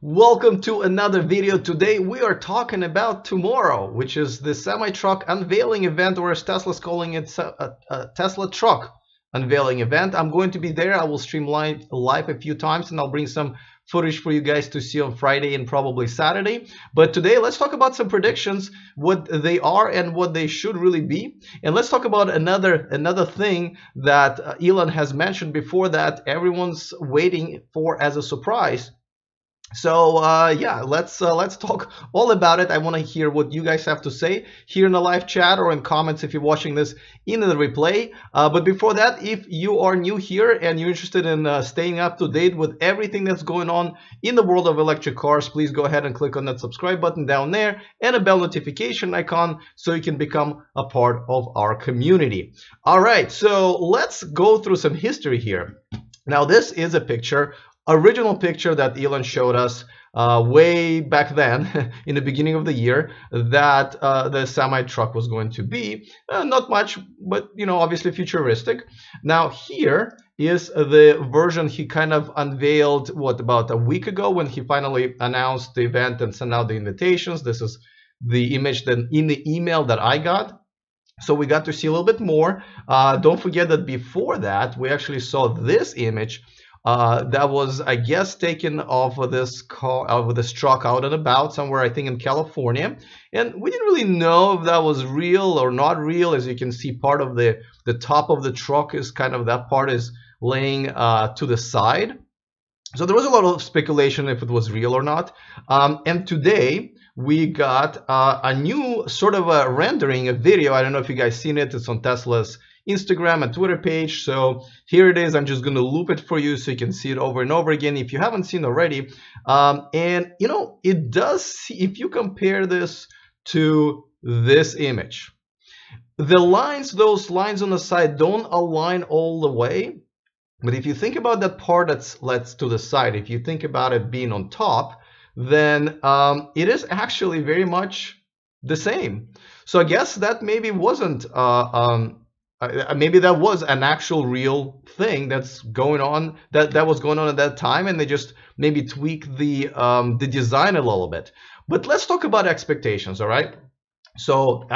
Welcome to another video. Today we are talking about tomorrow, which is the semi-truck unveiling event, or as Tesla's calling it, a Tesla truck unveiling event. I'm going to be there. I will stream live a few times, and I'll bring some footage for you guys to see on Friday and probably Saturday. But today let's talk about some predictions, what they are and what they should really be. And let's talk about another thing that Elon has mentioned before that everyone's waiting for as a surprise. So yeah, let's talk all about it. I want to hear what you guys have to say here in the live chat or in comments if you're watching this in the replay. But before that, if you are new here and you're interested in staying up to date with everything that's going on in the world of electric cars, please go ahead and click on that subscribe button down there and a bell notification icon so you can become a part of our community. All right, so let's go through some history here. Now, this is a original picture that Elon showed us way back then in the beginning of the year that the semi-truck was going to be. Not much, but obviously futuristic. Now here is the version he kind of unveiled, about a week ago, when he finally announced the event and sent out the invitations. This is the image that in the email that I got. So we got to see a little bit more. Don't forget that before that, we actually saw this image that was, I guess, taken off of this truck out and about somewhere, I think in California. And we didn't really know if that was real or not real. As you can see, part of the top of the truck is that part is laying to the side. So there was a lot of speculation if it was real or not. And today we got a new sort of a rendering, a video. I don't know if you guys seen it. It's on Tesla's Instagram and Twitter page. So here it is. I'm just going to loop it for you so you can see it over and over again if you haven't seen already. And it does, if you compare this to this image, those lines on the side don't align all the way. But if you think about that part that's to the side, if you think about it being on top, then it is actually very much the same. So I guess that maybe wasn't maybe that was an actual real thing that's going on, that was going on at that time, and they just maybe tweaked the design a little bit. But let's talk about expectations. All right, so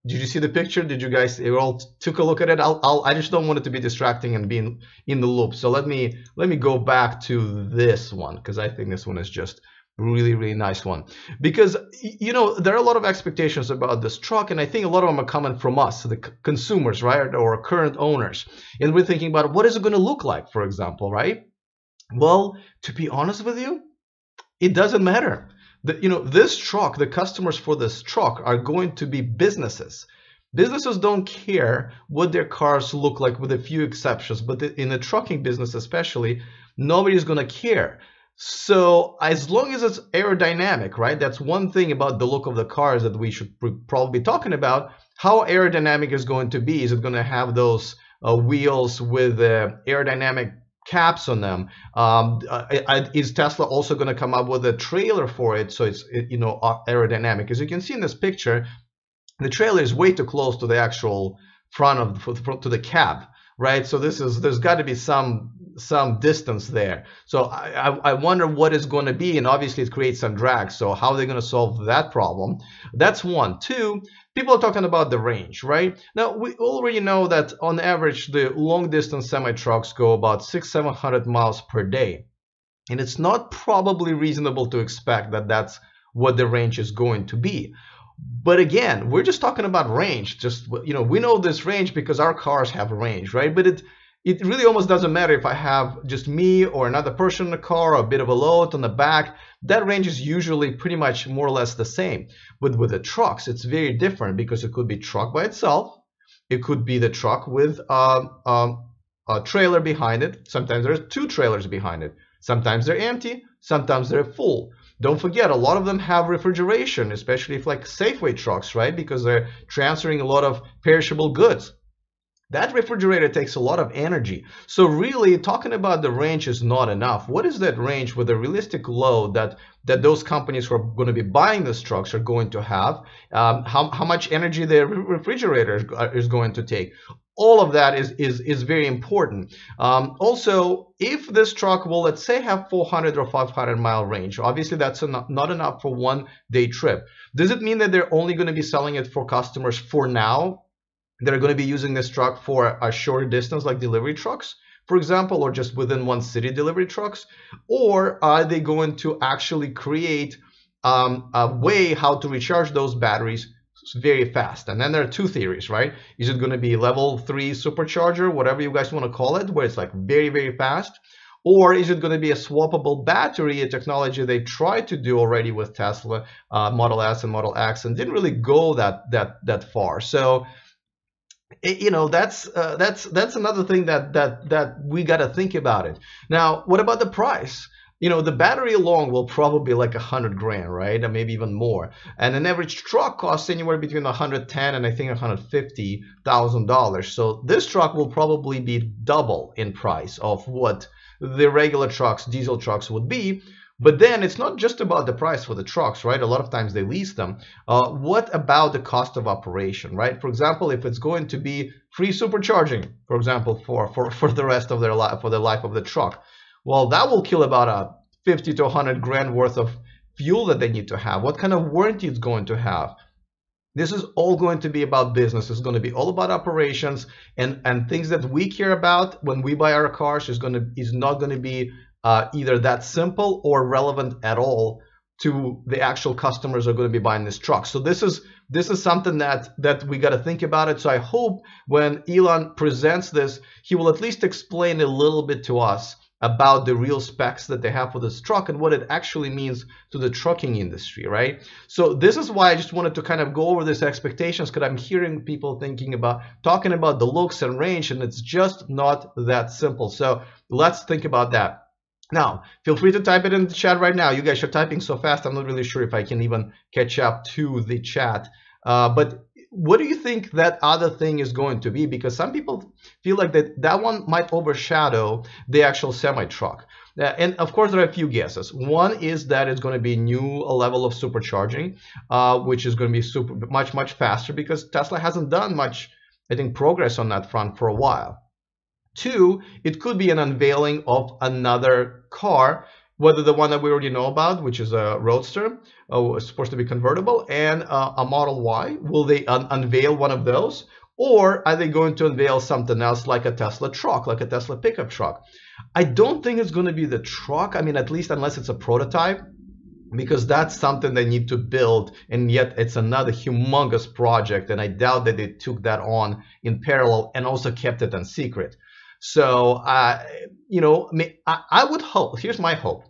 did you see the picture? Did you guys all took a look at it? I just don't want it to be distracting and being in the loop. So let me go back to this one, because I think this one is just really nice one, because there are a lot of expectations about this truck, and I think a lot of them are coming from us, the consumers, right, or current owners, and we're thinking about what is it going to look like, for example, right? Well, to be honest with you, it doesn't matter. This truck, the customers for this truck are going to be businesses. Businesses don't care what their cars look like, with a few exceptions, but in the trucking business especially, nobody's going to care. So as long as it's aerodynamic, right? That's one thing about the look of the cars that we should probably be talking about. How aerodynamic is going to be? Is it going to have those wheels with aerodynamic caps on them? Is Tesla also going to come up with a trailer for it so it's aerodynamic? As you can see in this picture, the trailer is way too close to the actual front to the cab, right? So there's got to be some distance there. So I wonder what it's going to be, and obviously it creates some drag. So how are they going to solve that problem? That's one. Two, people are talking about the range, right? Now we already know that on average the long distance semi trucks go about 600-700 miles per day, and it's not probably reasonable to expect that that's what the range is going to be. But again, we're just talking about range. We know this range because our cars have range, right? But it really almost doesn't matter if I have just me or another person in the car, or a bit of a load on the back. That range is usually pretty much more or less the same. But with the trucks, it's very different, because it could be truck by itself. It could be the truck with a trailer behind it. Sometimes there's two trailers behind it. Sometimes they're empty. Sometimes they're full. Don't forget, a lot of them have refrigeration, especially if like Safeway trucks, right? Because they're transferring a lot of perishable goods. That refrigerator takes a lot of energy. So really, talking about the range is not enough. What is that range with a realistic load that those companies who are going to be buying these trucks are going to have? How much energy the refrigerator is going to take? all of that is very important. Also, if this truck will, let's say, have 400 or 500 mile range, obviously that's not enough for one day trip. Does it mean that they're only going to be selling it for customers for now that are going to be using this truck for a shorter distance, like delivery trucks, for example, or just within one city delivery trucks? Or are they going to actually create a way how to recharge those batteries very fast? And then there are two theories, right? Is it going to be level 3 supercharger, whatever you guys want to call it, where it's like very, very fast? Or is it going to be a swappable battery, a technology they tried to do already with Tesla Model S and Model X and didn't really go that far? So you know, that's another thing that we got to think about it. Now, what about the price? You know, the battery alone will probably be like 100 grand, right? Or maybe even more. And an average truck costs anywhere between 110 and I think $150,000. So this truck will probably be double in price of what the regular trucks, diesel trucks, would be. But then it's not just about the price for the trucks, right? A lot of times they lease them. What about the cost of operation, right? For example, if it's going to be free supercharging, for example, for the rest of their life, for the life of the truck, well, that will kill about a 50 to 100 grand worth of fuel that they need to have. What kind of warranty it's going to have? This is all going to be about business. It's going to be all about operations and things that we care about when we buy our cars is not going to be either that simple or relevant at all to the actual customers who are going to be buying this truck. So this is something that we got to think about it. So I hope when Elon presents this, he will at least explain a little bit to us about the real specs that they have for this truck and what it actually means to the trucking industry, right? So this is why I just wanted to kind of go over these expectations, because I'm hearing people talking about the looks and range, and it's just not that simple. So let's think about that. Now, feel free to type it in the chat right now. You guys are typing so fast, I'm not really sure if I can even catch up to the chat. But what do you think that other thing is going to be? Because some people feel like that one might overshadow the actual semi-truck. And of course, there are a few guesses. One is that it's going to be a level of supercharging, which is going to be much faster, because Tesla hasn't done much, I think, progress on that front for a while. Two, it could be an unveiling of another car, whether the one that we already know about, which is a Roadster, supposed to be convertible, and a Model Y. Will they unveil one of those? Or are they going to unveil something else, like a Tesla truck, like a Tesla pickup truck? I don't think it's going to be the truck. I mean, at least unless it's a prototype, because that's something they need to build, and yet it's another humongous project, and I doubt that they took that on in parallel and also kept it in secret. So, you know, I would hope, here's my hope,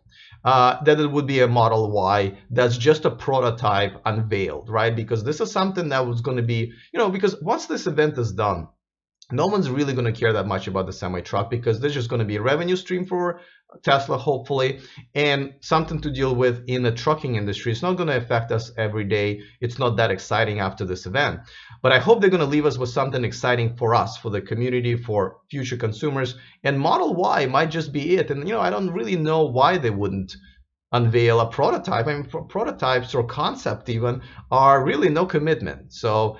that it would be a Model Y that's just a prototype unveiled, right? Because this is something that was going to be, you know, because once this event is done, no one's really going to care that much about the semi-truck, because there's just going to be a revenue stream for Tesla, hopefully, and something to deal with in the trucking industry. It's not going to affect us every day. It's not that exciting after this event. But I hope they're going to leave us with something exciting for us, for the community, for future consumers. And Model Y might just be it. And, you know, I don't really know why they wouldn't unveil a prototype. I mean, prototypes or concept even are really no commitment. So,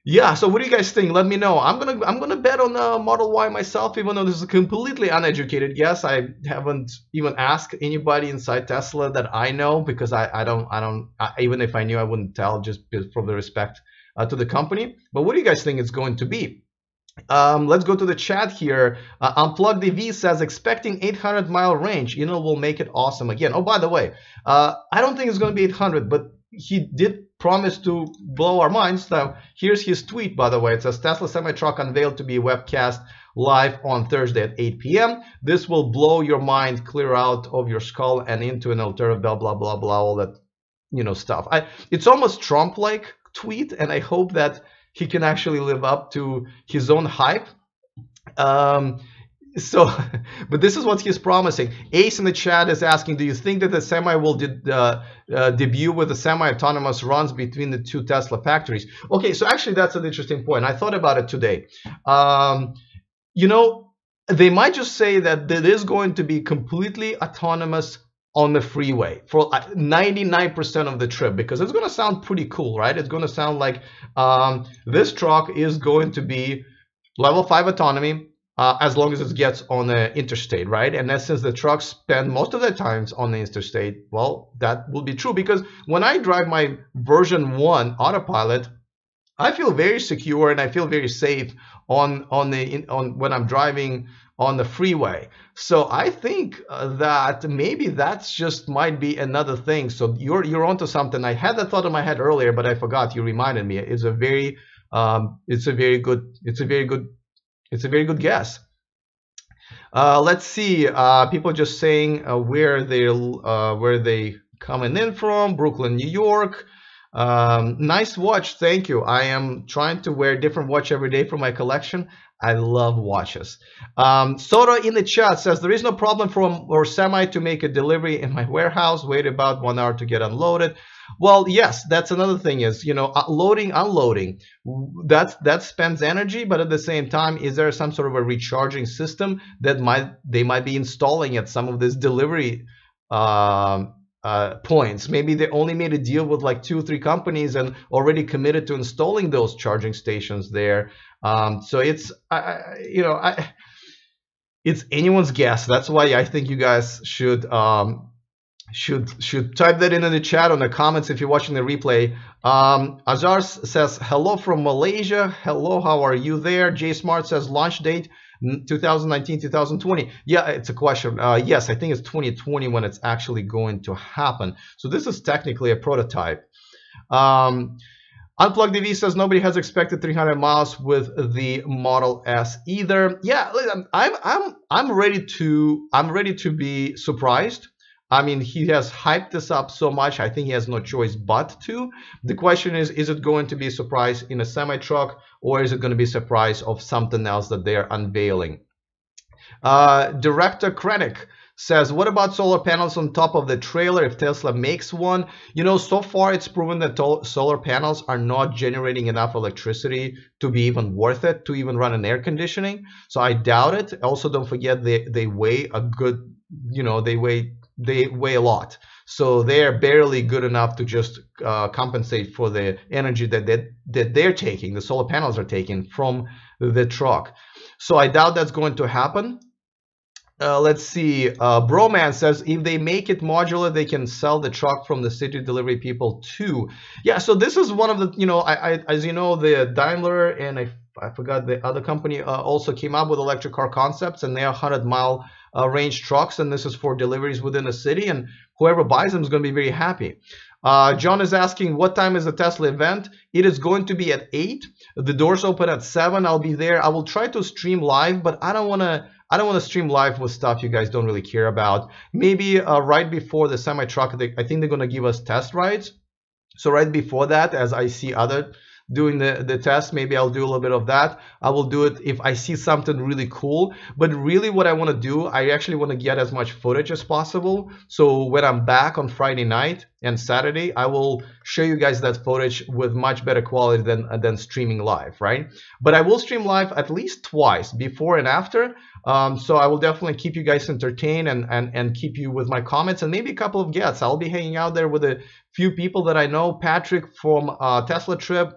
yeah, so what do you guys think? Let me know. I'm gonna bet on the Model Y myself, even though this is a completely uneducated guess. I haven't even asked anybody inside Tesla that I know, because I don't even if I knew, I wouldn't tell, just from the respect to the company. But what do you guys think it's going to be? Let's go to the chat here. Unplugged EV says expecting 800-mile range. You know, will make it awesome again. Oh, by the way, I don't think it's going to be 800, but he did promise to blow our minds. Now, here's his tweet, by the way. It says Tesla semi-truck unveiled to be webcast live on Thursday at 8 p.m. This will blow your mind clear out of your skull and into an alternative, blah, blah, blah, blah, all that, you know, stuff. It's almost Trump-like tweet, and I hope that he can actually live up to his own hype. But this is what he's promising. Ace in the chat is asking, do you think that the Semi will debut with the semi-autonomous runs between the two Tesla factories? Okay, so actually that's an interesting point. I thought about it today. You know, they might just say that it is going to be completely autonomous on the freeway for 99% of the trip, because it's going to sound pretty cool, right? It's going to sound like this truck is going to be level 5 autonomy as long as it gets on the interstate, right? And that since the trucks spend most of their times on the interstate, well, that will be true, because when I drive my version 1 autopilot, I feel very secure and I feel very safe on when I'm driving on the freeway. So I think that maybe that's just might be another thing. So you're onto something. I had that thought in my head earlier, but I forgot. You reminded me. It's a very good guess. Let's see. People just saying where they coming in from. Brooklyn, New York. Nice watch, thank you. I am trying to wear a different watch every day for my collection. I love watches. Soda in the chat says there is no problem for semi to make a delivery in my warehouse. Wait about 1 hour to get unloaded. Well, yes, that's another thing is, you know, loading, unloading, that spends energy, but at the same time, is there some sort of a recharging system that they might be installing at some of this delivery points? Maybe they only made a deal with like 2 or 3 companies and already committed to installing those charging stations there. So it's it's anyone's guess. That's why I think you guys should type that in the chat or in the comments if you're watching the replay. Azar says hello from Malaysia. Hello, how are you there? Jay Smart says launch date 2019 2020. Yeah, it's a question. Yes, I think it's 2020 when it's actually going to happen. So this is technically a prototype. Unplugged DV says nobody has expected 300 miles with the Model S either. Yeah, I'm ready to be surprised. I mean, he has hyped this up so much, I think he has no choice but to. The question is it going to be a surprise in a semi-truck, or is it going to be a surprise of something else that they're unveiling? Director Krennic says, what about solar panels on top of the trailer if Tesla makes one? You know, so far it's proven that solar panels are not generating enough electricity to be even worth it to even run an air conditioning. So I doubt it. Also, don't forget they weigh a good, you know, they weigh a lot, so they're barely good enough to just compensate for the energy that they're taking, the solar panels are taking from the truck. So I doubt that's going to happen. Let's see. Broman says if they make it modular, they can sell the truck from the city delivery people too. Yeah, so this is one of the, you know, as you know, the Daimler and I forgot the other company also came up with electric car concepts, and they are 100-mile range trucks, and this is for deliveries within a city, and whoever buys them is going to be very happy. John is asking, what time is the Tesla event? It is going to be at 8. The doors open at 7. I'll be there. I will try to stream live, but I don't want to stream live with stuff you guys don't really care about. Maybe right before the semi-truck, I think they're going to give us test rides. So right before that, as I see other doing the test, maybe I'll do a little bit of that. I will do it if I see something really cool. But really what I want to do, I actually want to get as much footage as possible. So when I'm back on Friday night and Saturday, I will show you guys that footage with much better quality than streaming live, right? But I will stream live at least twice, before and after. So I will definitely keep you guys entertained and keep you with my comments, and maybe a couple of guests. I'll be hanging out there with a few people that I know. Patrick from Tesla Trip,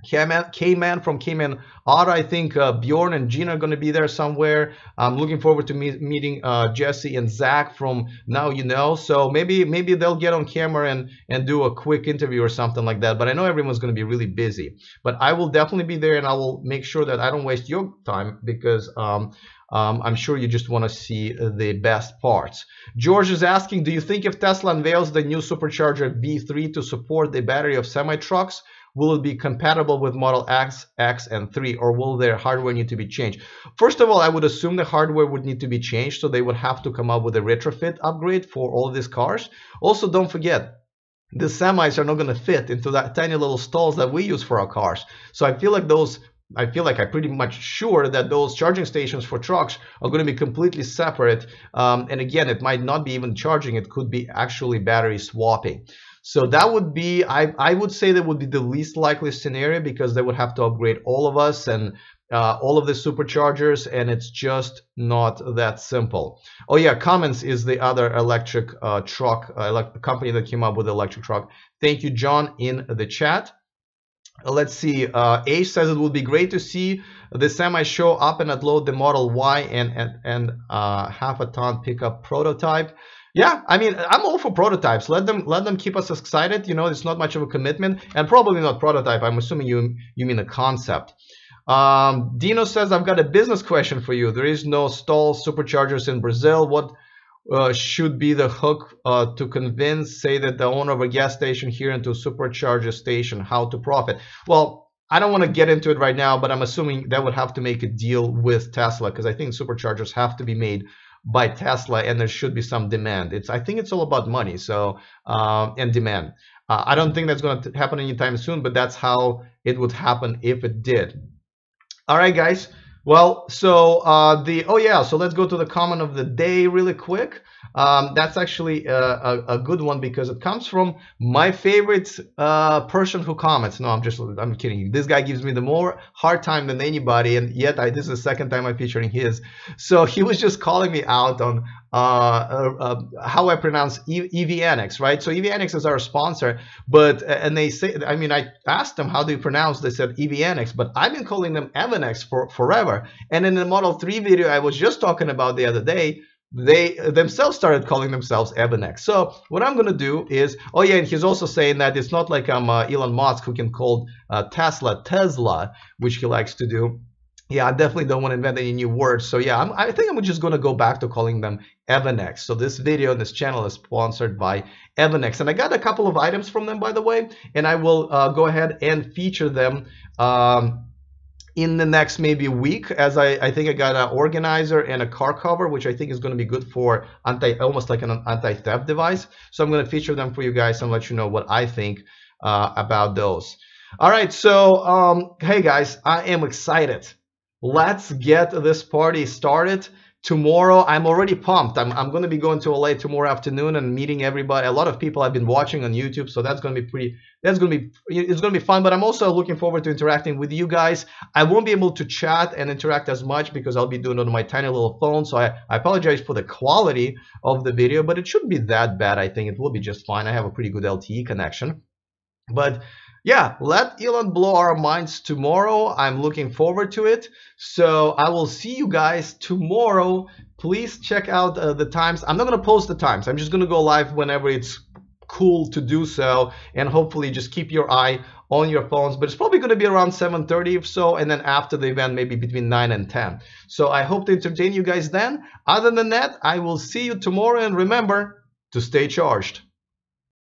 K-Man from K-Man Auto. I think Bjorn and Gina are going to be there somewhere. I'm looking forward to meeting Jesse and Zach from Now You Know. So maybe they'll get on camera and do a quick interview or something like that. But I know everyone's going to be really busy. But I will definitely be there, and I will make sure that I don't waste your time, because I'm sure you just want to see the best parts. George is asking, do you think if Tesla unveils the new Supercharger V3 to support the battery of semi-trucks, will it be compatible with Model X, and 3, or will their hardware need to be changed? First of all, I would assume the hardware would need to be changed, so they would have to come up with a retrofit upgrade for all these cars. Also, don't forget, the semis are not going to fit into that tiny little stalls that we use for our cars. So I'm pretty much sure that those charging stations for trucks are going to be completely separate. And again, it might not be even charging, it could be actually battery swapping. So that would be, I would say that would be the least likely scenario, because they would have to upgrade all of us, and all of the superchargers, and it's just not that simple. Oh yeah, Cummins is the other electric truck company that came up with the electric truck. Thank you, John, in the chat. Let's see. H says it would be great to see the semi show up and upload the Model Y and half a ton pickup prototype. Yeah, I mean, I'm all for prototypes. Let them keep us excited. You know, it's not much of a commitment, and probably not prototype. I'm assuming you mean a concept. Dino says, I've got a business question for you. There is no stall superchargers in Brazil. What should be the hook to convince, say, that the owner of a gas station here into a supercharger station, how to profit? Well, I don't want to get into it right now, but I'm assuming that would have to make a deal with Tesla, because I think superchargers have to be made by Tesla, and there should be some demand. I think it's all about money, so and demand. I don't think that's going to happen anytime soon, but that's how it would happen if it did. All right, guys. Well, so so let's go to the comment of the day really quick. That's actually a good one, because it comes from my favorite person who comments. No, I'm kidding you. This guy gives me the more hard time than anybody, and yet this is the second time I'm featuring his. So he was just calling me out on how I pronounce EVNX, right? So EVNX is our sponsor, but and they say, I mean, I asked them how do you pronounce, they said EVNX, but I've been calling them EVNX for forever. And in the Model 3 video I was just talking about the other day, they themselves started calling themselves EVNX. So what I'm gonna do is, oh yeah, and he's also saying that it's not like I'm Elon Musk, who can call Tesla, which he likes to do. Yeah, I definitely don't want to invent any new words. So yeah, I think I'm just going to go back to calling them EVNX. So this video and this channel is sponsored by EVNX. And I got a couple of items from them, by the way, and I will go ahead and feature them in the next maybe week, as I think I got an organizer and a car cover, which I think is going to be good for almost like an anti-theft device. So I'm going to feature them for you guys and let you know what I think about those. All right, so hey guys, I am excited. Let's get this party started. Tomorrow, I'm already pumped. I'm going to be going to LA tomorrow afternoon and meeting everybody. A lot of people I've been watching on YouTube, so it's going to be fun. But I'm also looking forward to interacting with you guys. I won't be able to chat and interact as much because I'll be doing it on my tiny little phone. So I apologize for the quality of the video, but it shouldn't be that bad. I think it will be just fine. I have a pretty good LTE connection. But yeah, let Elon blow our minds tomorrow. I'm looking forward to it. So I will see you guys tomorrow. Please check out the times. I'm not going to post the times. I'm just going to go live whenever it's cool to do so. And hopefully just keep your eye on your phones. But it's probably going to be around 7:30 or so. And then after the event, maybe between 9 and 10. So I hope to entertain you guys then. Other than that, I will see you tomorrow. And remember to stay charged.